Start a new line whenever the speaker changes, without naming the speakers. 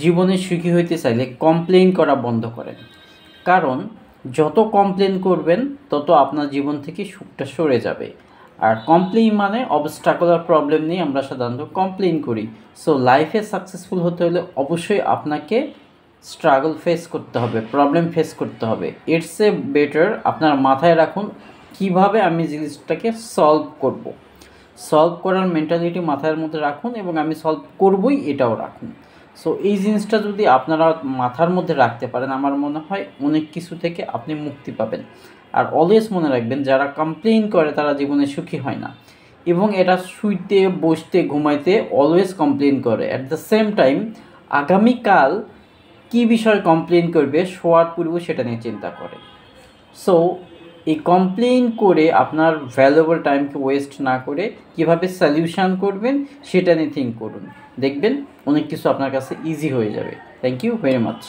জীবনে সুখী হইতে চাইলে কমপ্লেইন করা বন্ধ করেন। কারণ যত কমপ্লেন করবেন তত আপনার জীবন থেকে সুখটা সরে যাবে। আর কমপ্লেইন মানে অবস্ট্রাকল আর প্রবলেম নিয়ে আমরা সাধারণত কমপ্লেইন করি। সো লাইফে সাকসেসফুল হতে হলে অবশ্যই আপনাকে স্ট্রাগল ফেস করতে হবে, প্রবলেম ফেস করতে হবে। ইটস এ বেটার আপনার মাথায় রাখুন কিভাবে আমি জিনিসটাকে সলভ করার মেন্টালিটি মাথার মধ্যে রাখুন, এবং আমি সলভ করবই এটাও রাখুন। সো এই জিনিসটা যদি আপনারা মাথার মধ্যে রাখতে পারেন, আমার মনে হয় অনেক কিছু থেকে আপনি মুক্তি পাবেন। আর অলওয়েজ মনে রাখবেন, যারা কমপ্লেইন করে তারা জীবনে সুখী হয় না, এবং এটা শুইতে বসতে ঘুমাইতে অলওয়েজ কমপ্লেইন করে। অ্যাট দ্য সেম টাইম আগামীকাল কী বিষয়ে কমপ্লেইন করবে শোয়ার পূর্বে সেটা নিয়ে চিন্তা করে। সো এই কমপ্লেইন করে আপনার ভ্যালুয়েবল টাইমকে ওয়েস্ট না করে কীভাবে সলিউশন করবেন সেটা নিয়ে থিঙ্ক করুন, দেখবেন অনেক কিছু আপনার কাছে ইজি হয়ে যাবে। Thank you very much.